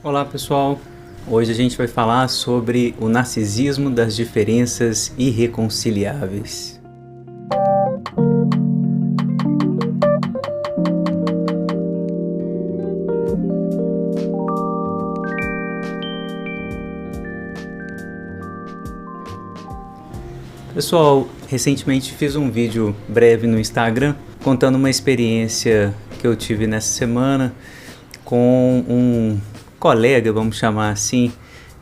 Olá pessoal, hoje a gente vai falar sobre o narcisismo das diferenças irreconciliáveis. Pessoal, recentemente fiz um vídeo breve no Instagram contando uma experiência que eu tive nessa semana com um colega, vamos chamar assim,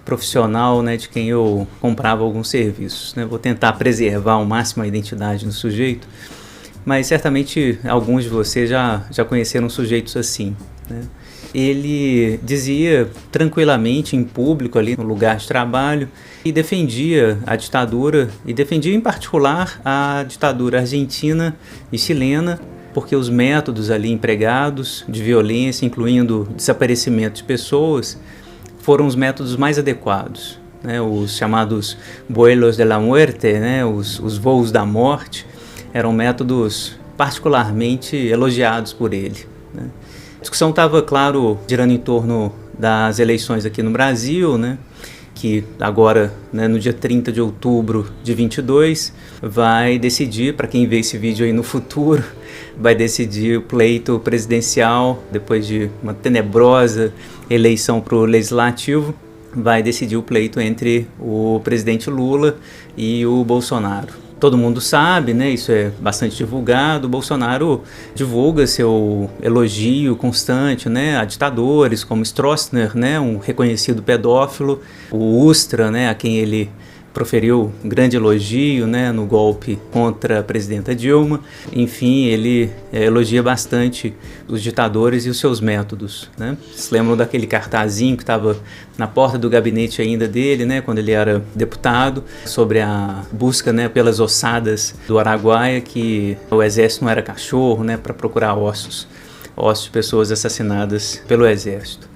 profissional, né, de quem eu comprava alguns serviços, né? Vou tentar preservar ao máximo a identidade do sujeito, mas certamente alguns de vocês já conheceram sujeitos assim, né? Ele dizia tranquilamente em público ali no lugar de trabalho e defendia a ditadura, e defendia em particular a ditadura argentina e chilena, porque os métodos ali empregados de violência, incluindo desaparecimento de pessoas, foram os métodos mais adequados, né? Os chamados vuelos de la muerte, né? Os voos da morte, eram métodos particularmente elogiados por ele, né? A discussão estava, claro, girando em torno das eleições aqui no Brasil, né? Que agora, né, no dia 30 de outubro de 22, vai decidir, para quem vê esse vídeo aí no futuro, vai decidir o pleito presidencial, depois de uma tenebrosa eleição para o legislativo, vai decidir o pleito entre o presidente Lula e o Bolsonaro. Todo mundo sabe, né, isso é bastante divulgado, o Bolsonaro divulga seu elogio constante, né, a ditadores como Stroessner, né, um reconhecido pedófilo, o Ustra, né, a quem ele proferiu um grande elogio, né, no golpe contra a presidenta Dilma. Enfim, ele elogia bastante os ditadores e os seus métodos, né? Vocês lembram daquele cartazinho que estava na porta do gabinete ainda dele, né, quando ele era deputado, sobre a busca, né, pelas ossadas do Araguaia, que o exército não era cachorro, né, para procurar ossos de pessoas assassinadas pelo exército.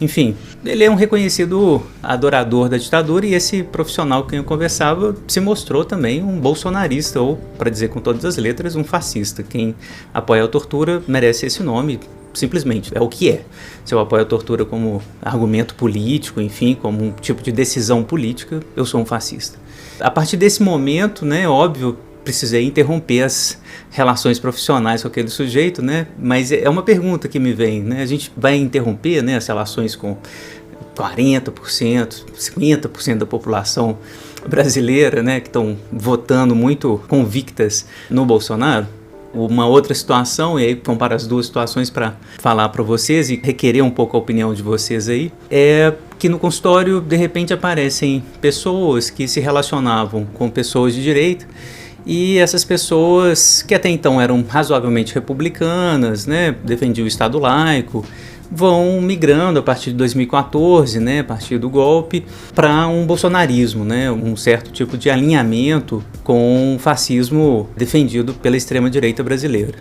Enfim, ele é um reconhecido adorador da ditadura, e esse profissional com quem eu conversava se mostrou também um bolsonarista, ou, para dizer com todas as letras, um fascista. Quem apoia a tortura merece esse nome, simplesmente, é o que é. Se eu apoio a tortura como argumento político, enfim, como um tipo de decisão política, eu sou um fascista. A partir desse momento, né, óbvio, precisei interromper as relações profissionais com aquele sujeito, né? Mas é uma pergunta que me vem, né? A gente vai interromper, né, as relações com 40%, 50% da população brasileira, né, que estão votando muito convictas no Bolsonaro? Uma outra situação, e aí comparo as duas situações para falar para vocês e requerer um pouco a opinião de vocês aí, é que no consultório de repente aparecem pessoas que se relacionavam com pessoas de direita, e essas pessoas, que até então eram razoavelmente republicanas, né, defendiam o Estado laico, vão migrando a partir de 2014, né, a partir do golpe, para um bolsonarismo, né, um certo tipo de alinhamento com o fascismo defendido pela extrema-direita brasileira.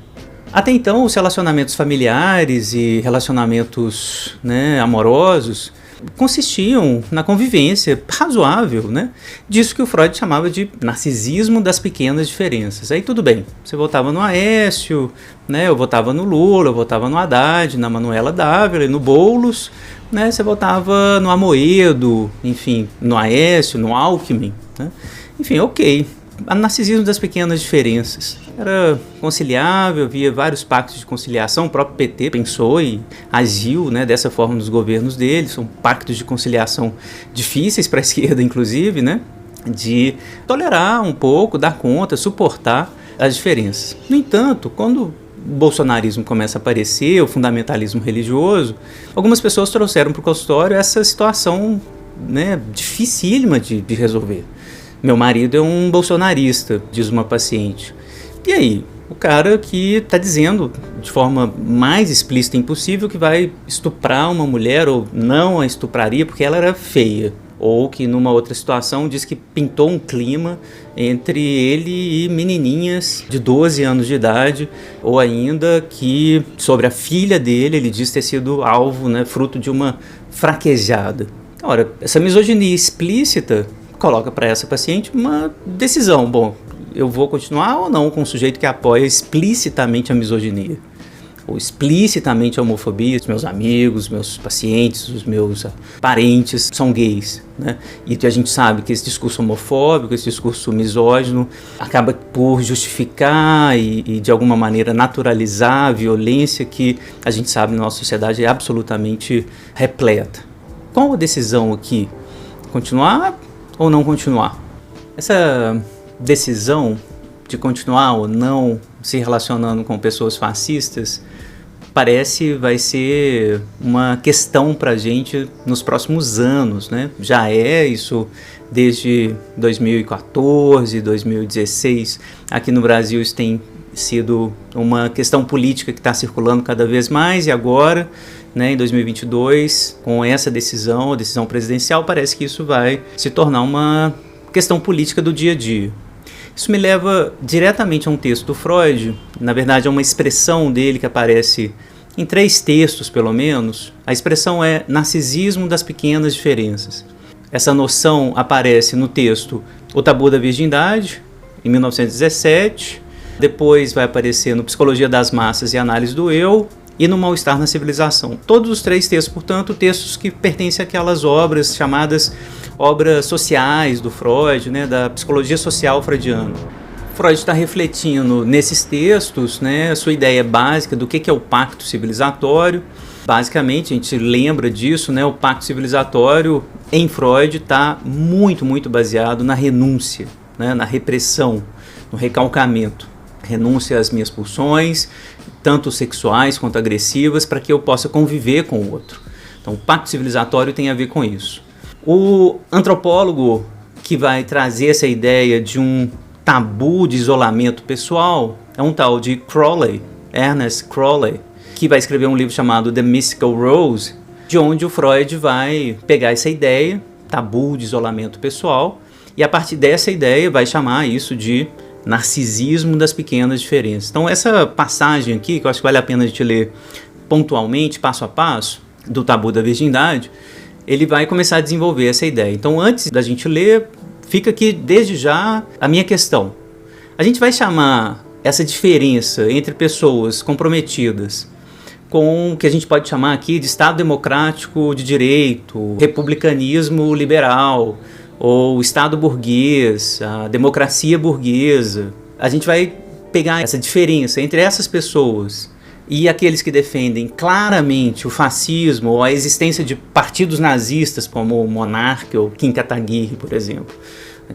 Até então, os relacionamentos familiares e relacionamentos, né, amorosos consistiam na convivência razoável, né, disso que o Freud chamava de narcisismo das pequenas diferenças. Aí tudo bem, você votava no Aécio, né, eu votava no Lula, eu votava no Haddad, na Manuela Dávila e no Boulos, né, você votava no Amoedo, enfim, no Aécio, no Alckmin, né, enfim, ok. O narcisismo das pequenas diferenças era conciliável, havia vários pactos de conciliação, o próprio PT pensou e agiu, né, dessa forma nos governos dele. São pactos de conciliação difíceis para a esquerda, inclusive, né, de tolerar um pouco, dar conta, suportar as diferenças. No entanto, quando o bolsonarismo começa a aparecer, o fundamentalismo religioso, algumas pessoas trouxeram para o consultório essa situação, né, dificílima de resolver. Meu marido é um bolsonarista, diz uma paciente. E aí? O cara que está dizendo de forma mais explícita impossível que vai estuprar uma mulher, ou não a estupraria porque ela era feia. Ou que numa outra situação diz que pintou um clima entre ele e menininhas de 12 anos de idade, ou ainda que sobre a filha dele ele diz ter sido alvo, né, fruto de uma fraquejada. Ora, essa misoginia explícita coloca para essa paciente uma decisão. Bom, eu vou continuar ou não com um sujeito que apoia explicitamente a misoginia? ou explicitamente a homofobia. Os meus amigos, meus pacientes, os meus parentes são gays, né? E a gente sabe que esse discurso homofóbico, esse discurso misógino, acaba por justificar e de alguma maneira naturalizar a violência que a gente sabe na nossa sociedade é absolutamente repleta. Qual a decisão aqui? Continuar ou não continuar? Essa decisão de continuar ou não se relacionando com pessoas fascistas vai ser uma questão para a gente nos próximos anos, né? Já é isso desde 2014, 2016. Aqui no Brasil isso tem sido uma questão política que está circulando cada vez mais, e agora, né, em 2022, com essa decisão, a decisão presidencial, parece que isso vai se tornar uma questão política do dia a dia. Isso me leva diretamente a um texto do Freud, na verdade é uma expressão dele que aparece em 3 textos pelo menos. A expressão é narcisismo das pequenas diferenças. Essa noção aparece no texto O Tabu da Virgindade, em 1917, depois vai aparecer no Psicologia das Massas e Análise do Eu, e no Mal-Estar na Civilização. Todos os 3 textos, portanto, textos que pertencem àquelas obras chamadas obras sociais do Freud, né, da psicologia social freudiana. Freud está refletindo nesses textos, né, a sua ideia básica do que é o pacto civilizatório. Basicamente, a gente lembra disso, né, o pacto civilizatório em Freud está muito baseado na renúncia, né, na repressão, no recalcamento. Renúncia às minhas pulsões, tanto sexuais quanto agressivas, para que eu possa conviver com o outro. Então, o pacto civilizatório tem a ver com isso. O antropólogo que vai trazer essa ideia de um tabu de isolamento pessoal é um tal de Crowley, Ernest Crowley, que vai escrever um livro chamado The Mystical Rose, de onde o Freud vai pegar essa ideia, tabu de isolamento pessoal, e a partir dessa ideia vai chamar isso de narcisismo das pequenas diferenças. Então essa passagem aqui, que eu acho que vale a pena a gente ler pontualmente, passo a passo, do Tabu da Virgindade, ele vai começar a desenvolver essa ideia. Então antes da gente ler, fica aqui desde já a minha questão. A gente vai chamar essa diferença entre pessoas comprometidas com o que a gente pode chamar aqui de Estado Democrático de Direito, republicanismo liberal, ou Estado burguês, a democracia burguesa. A gente vai pegar essa diferença entre essas pessoas e aqueles que defendem claramente o fascismo ou a existência de partidos nazistas como o Monarque ou Kim Kataguiri, por exemplo,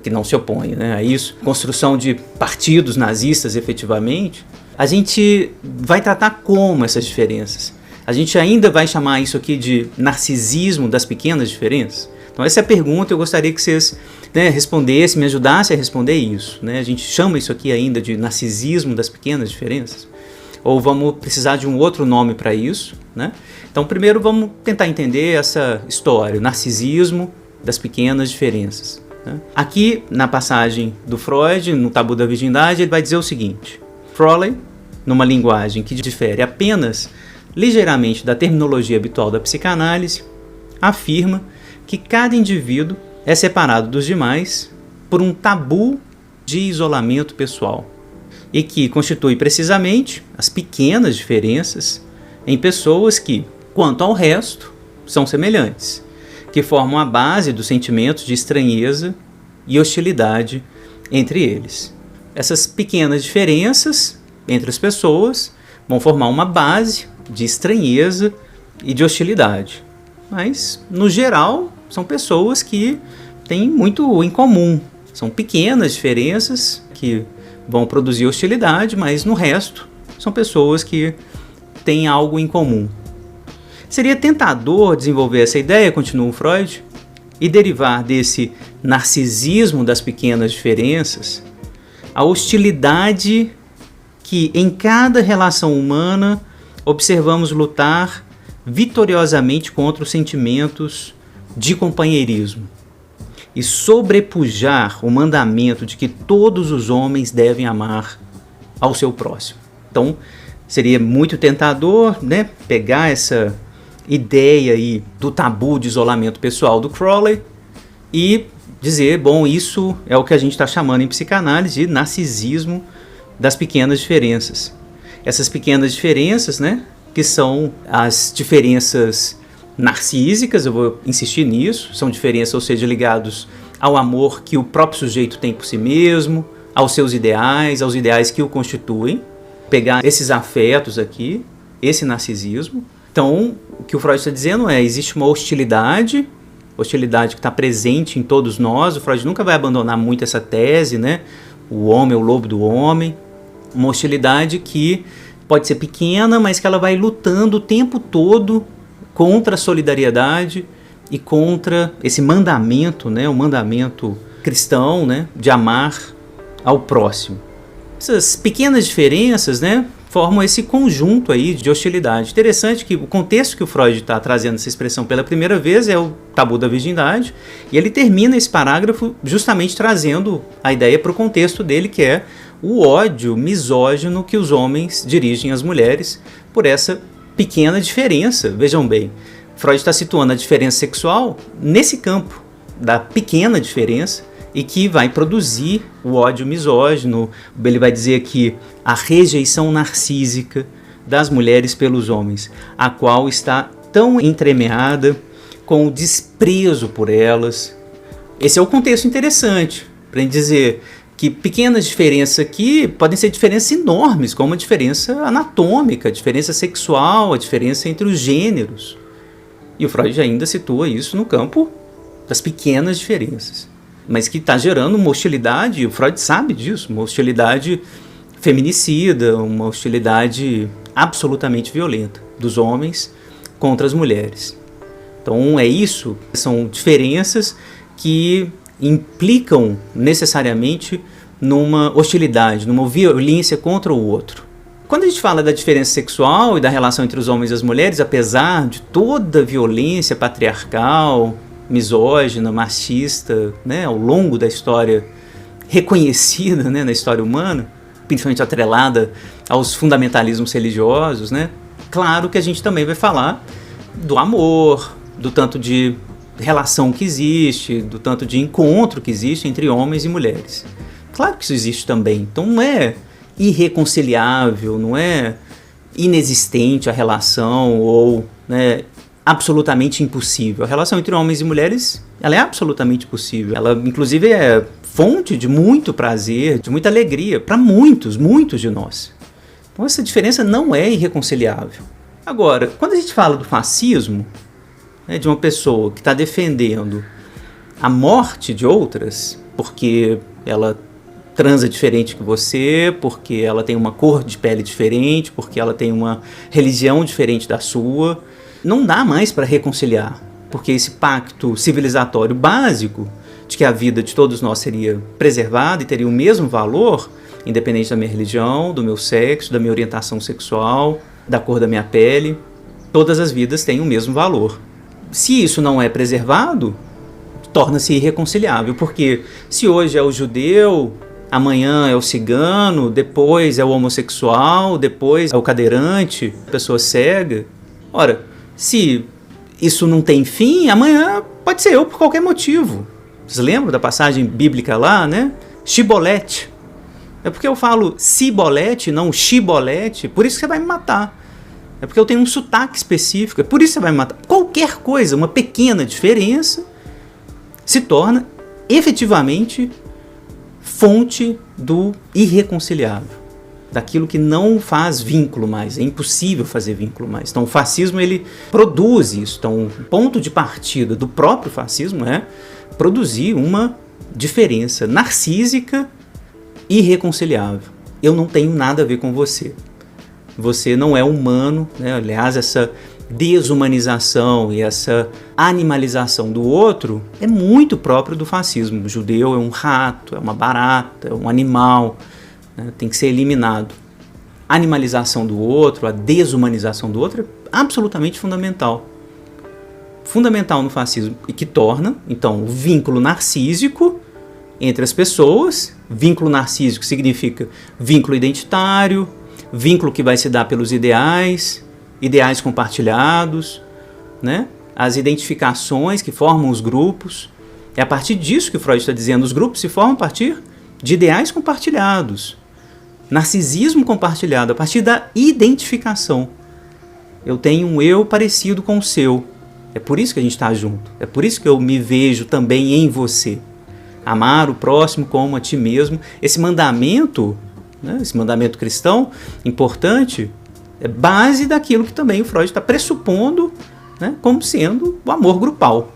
que não se opõe, né, a isso, construção de partidos nazistas efetivamente. A gente vai tratar como essas diferenças. A gente ainda vai chamar isso aqui de narcisismo das pequenas diferenças. Então essa é a pergunta, eu gostaria que vocês, né, respondessem, me ajudassem a responder isso, né? A gente chama isso aqui ainda de narcisismo das pequenas diferenças? Ou vamos precisar de um outro nome para isso, né? Então primeiro vamos tentar entender essa história, o narcisismo das pequenas diferenças, né? Aqui na passagem do Freud, no Tabu da Virgindade, ele vai dizer o seguinte: Crowley, numa linguagem que difere apenas ligeiramente da terminologia habitual da psicanálise, afirma que cada indivíduo é separado dos demais por um tabu de isolamento pessoal e que constitui precisamente as pequenas diferenças em pessoas que, quanto ao resto, são semelhantes, que formam a base dos sentimentos de estranheza e hostilidade entre eles. Essas pequenas diferenças entre as pessoas vão formar uma base de estranheza e de hostilidade. Mas, no geral, são pessoas que têm muito em comum. São pequenas diferenças que vão produzir hostilidade, mas no resto são pessoas que têm algo em comum. Seria tentador desenvolver essa ideia, continua o Freud, e derivar desse narcisismo das pequenas diferenças a hostilidade que em cada relação humana observamos lutar vitoriosamente contra os sentimentos de companheirismo e sobrepujar o mandamento de que todos os homens devem amar ao seu próximo. Então, seria muito tentador, né, pegar essa ideia aí do tabu de isolamento pessoal do Crowley e dizer, bom, isso é o que a gente está chamando em psicanálise de narcisismo das pequenas diferenças. essas pequenas diferenças, né, que são as diferenças narcísicas, eu vou insistir nisso, são diferenças, ou seja, ligados ao amor que o próprio sujeito tem por si mesmo, aos seus ideais, aos ideais que o constituem, pegar esses afetos aqui, esse narcisismo. Então, o que o Freud está dizendo é, existe uma hostilidade que está presente em todos nós. O Freud nunca vai abandonar muito essa tese, né? O homem é o lobo do homem. Uma hostilidade que pode ser pequena, mas que ela vai lutando o tempo todo contra a solidariedade e contra esse mandamento, né? O mandamento cristão, né? De amar ao próximo. Essas pequenas diferenças, né, formam esse conjunto aí de hostilidade. Interessante que o contexto que o Freud está trazendo essa expressão pela primeira vez é o tabu da virgindade, e ele termina esse parágrafo justamente trazendo a ideia para o contexto dele, que é o ódio misógino que os homens dirigem às mulheres por essa pequena diferença. Vejam bem, Freud está situando a diferença sexual nesse campo da pequena diferença, e que vai produzir o ódio misógino. Ele vai dizer que a rejeição narcísica das mulheres pelos homens, a qual está tão entremeada com o desprezo por elas. Esse é o contexto interessante para gente dizer que pequenas diferenças aqui podem ser diferenças enormes, como a diferença anatômica, a diferença sexual, a diferença entre os gêneros. E o Freud ainda situa isso no campo das pequenas diferenças, mas que está gerando uma hostilidade, o Freud sabe disso, uma hostilidade feminicida, uma hostilidade absolutamente violenta dos homens contra as mulheres. Então é isso, são diferenças que implicam necessariamente numa hostilidade, numa violência contra o outro. Quando a gente fala da diferença sexual e da relação entre os homens e as mulheres, apesar de toda a violência patriarcal, misógina, machista, né, ao longo da história reconhecida, né, na história humana, principalmente atrelada aos fundamentalismos religiosos, né, claro que a gente também vai falar do amor, do tanto de relação que existe, do tanto de encontro que existe entre homens e mulheres. Claro que isso existe também, então não é irreconciliável, não é inexistente a relação ou, né, absolutamente impossível. A relação entre homens e mulheres, ela é absolutamente possível. Ela, inclusive, é fonte de muito prazer, de muita alegria para muitos de nós. Então, essa diferença não é irreconciliável. Agora, quando a gente fala do fascismo, né, de uma pessoa que está defendendo a morte de outras, porque ela transa diferente que você, porque ela tem uma cor de pele diferente, porque ela tem uma religião diferente da sua, não dá mais para reconciliar, porque esse pacto civilizatório básico de que a vida de todos nós seria preservada e teria o mesmo valor, independente da minha religião, do meu sexo, da minha orientação sexual, da cor da minha pele, todas as vidas têm o mesmo valor. Se isso não é preservado, torna-se irreconciliável, porque se hoje é o judeu, amanhã é o cigano, depois é o homossexual, depois é o cadeirante, a pessoa cega. Ora, se isso não tem fim, amanhã pode ser eu por qualquer motivo. Vocês lembram da passagem bíblica lá, né? Chibolete. É porque eu falo cibolete, não chibolete, por isso que você vai me matar. É porque eu tenho um sotaque específico, é por isso que você vai me matar. Qualquer coisa, uma pequena diferença, se torna efetivamente fonte do irreconciliável, daquilo que não faz vínculo mais, é impossível fazer vínculo mais. Então o fascismo, ele produz isso. Então o ponto de partida do próprio fascismo é produzir uma diferença narcísica irreconciliável. Eu não tenho nada a ver com você. Você não é humano, né? Aliás, essa desumanização e essa animalização do outro é muito próprio do fascismo. O judeu é um rato, é uma barata, é um animal, né? Tem que ser eliminado. A animalização do outro, a desumanização do outro é absolutamente fundamental. Fundamental no fascismo, e que torna, então, o vínculo narcísico entre as pessoas. Vínculo narcísico significa vínculo identitário, vínculo que vai se dar pelos ideais compartilhados, né? As identificações que formam os grupos. É a partir disso que Freud está dizendo, os grupos se formam a partir de ideais compartilhados. Narcisismo compartilhado a partir da identificação. Eu tenho um eu parecido com o seu. É por isso que a gente está junto. É por isso que eu me vejo também em você. Amar o próximo como a ti mesmo. Esse mandamento, né, esse mandamento cristão importante, é base daquilo que também o Freud está pressupondo, né, como sendo o amor grupal.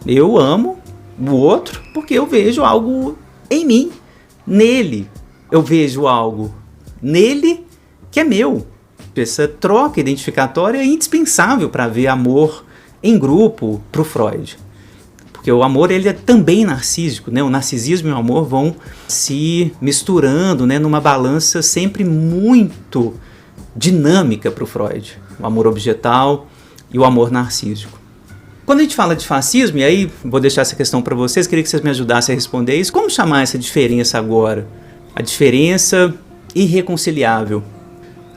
Eu amo o outro porque eu vejo algo em mim, nele. Eu vejo algo nele que é meu. Essa troca identificatória é indispensável para ver amor em grupo para o Freud. Porque o amor ele é também narcísico, né? O narcisismo e o amor vão se misturando, né, numa balança sempre muito dinâmica para o Freud. O amor objetal e o amor narcísico. Quando a gente fala de fascismo, e aí vou deixar essa questão para vocês, queria que vocês me ajudassem a responder isso. Como chamar essa diferença agora? A diferença irreconciliável.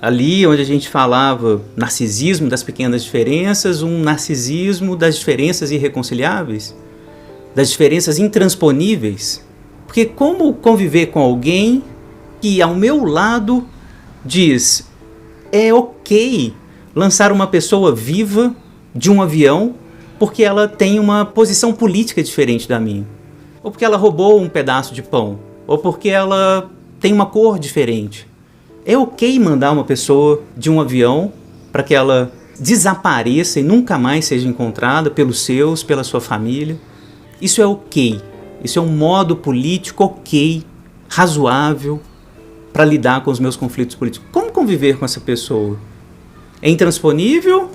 Ali onde a gente falava narcisismo das pequenas diferenças, um narcisismo das diferenças irreconciliáveis, das diferenças intransponíveis. Porque como conviver com alguém que ao meu lado diz: é ok lançar uma pessoa viva de um avião porque ela tem uma posição política diferente da minha, ou porque ela roubou um pedaço de pão, ou porque ela tem uma cor diferente. É ok mandar uma pessoa de um avião para que ela desapareça e nunca mais seja encontrada pelos seus, pela sua família. Isso é ok. Isso é um modo político ok, razoável, para lidar com os meus conflitos políticos. Como conviver com essa pessoa? É intransponível?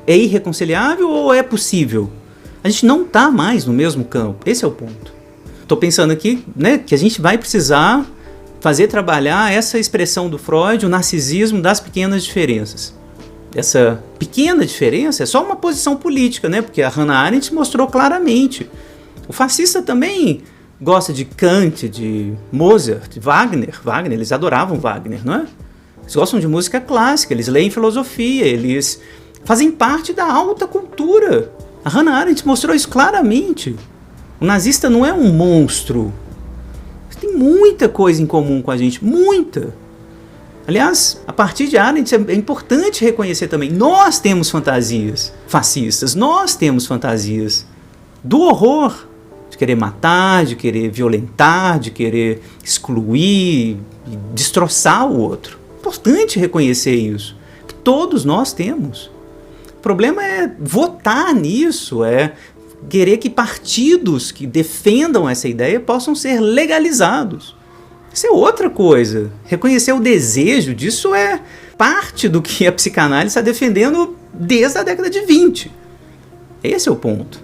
É irreconciliável ou é possível? A gente não está mais no mesmo campo. Esse é o ponto. Estou pensando aqui, né, que a gente vai precisar fazer trabalhar essa expressão do Freud, o narcisismo das pequenas diferenças. Essa pequena diferença é só uma posição política, né? Porque a Hannah Arendt mostrou claramente. O fascista também gosta de Kant, de Mozart, de Wagner. Eles adoravam Wagner, não é? Eles gostam de música clássica, eles leem filosofia, eles fazem parte da alta cultura. A Hannah Arendt mostrou isso claramente. O nazista não é um monstro. Tem muita coisa em comum com a gente, muita. Aliás, a partir de Arendt é importante reconhecer também, nós temos fantasias fascistas, nós temos fantasias do horror, de querer matar, de querer violentar, de querer excluir, destroçar o outro. Importante reconhecer isso, que todos nós temos. O problema é votar nisso, é querer que partidos que defendam essa ideia possam ser legalizados. Isso é outra coisa. Reconhecer o desejo disso é parte do que a psicanálise está defendendo desde a década de 20. Esse é o ponto.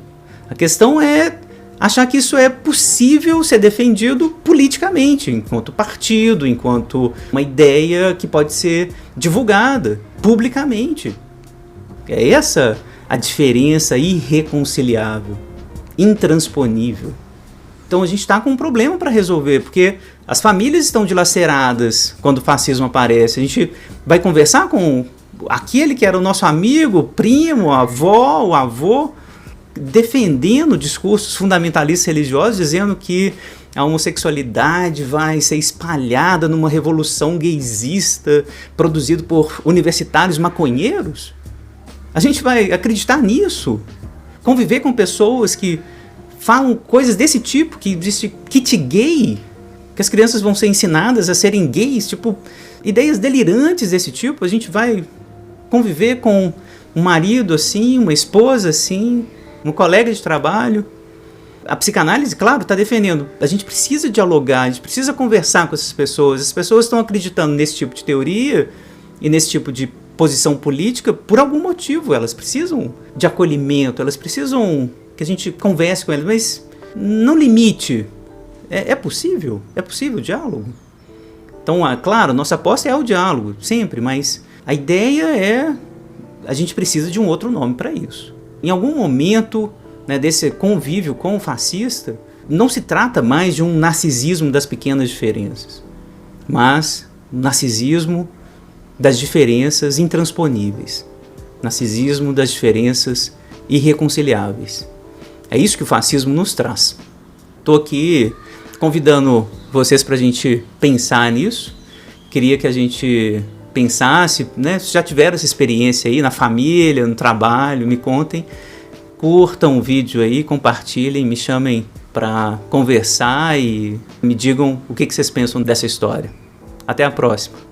A questão é achar que isso é possível ser defendido politicamente, enquanto partido, enquanto uma ideia que pode ser divulgada publicamente. É essa a diferença irreconciliável, intransponível. Então a gente está com um problema para resolver, porque as famílias estão dilaceradas quando o fascismo aparece. A gente vai conversar com aquele que era o nosso amigo, primo, avó, o avô, defendendo discursos fundamentalistas religiosos, dizendo que a homossexualidade vai ser espalhada numa revolução gaysista produzida por universitários maconheiros. A gente vai acreditar nisso? Conviver com pessoas que falam coisas desse tipo, que existe kit gay, que as crianças vão ser ensinadas a serem gays, tipo, ideias delirantes desse tipo. A gente vai conviver com um marido assim, uma esposa assim, um colega de trabalho. A psicanálise, claro, está defendendo. A gente precisa dialogar, a gente precisa conversar com essas pessoas. As pessoas estão acreditando nesse tipo de teoria e nesse tipo de posição política por algum motivo. Elas precisam de acolhimento, elas precisam que a gente converse com elas, mas não limite. É possível? É possível o diálogo? Então, claro, nossa aposta é o diálogo, sempre, mas a ideia é a gente precisa de um outro nome para isso. Em algum momento, né, desse convívio com o fascista, não se trata mais de um narcisismo das pequenas diferenças, mas um narcisismo das diferenças intransponíveis, narcisismo das diferenças irreconciliáveis. É isso que o fascismo nos traz. Estou aqui convidando vocês para a gente pensar nisso Queria que a gente pensasse, né? Se já tiveram essa experiência aí na família, no trabalho, me contem. Curtam o vídeo aí, compartilhem, me chamem para conversar e me digam o que vocês pensam dessa história. Até a próxima!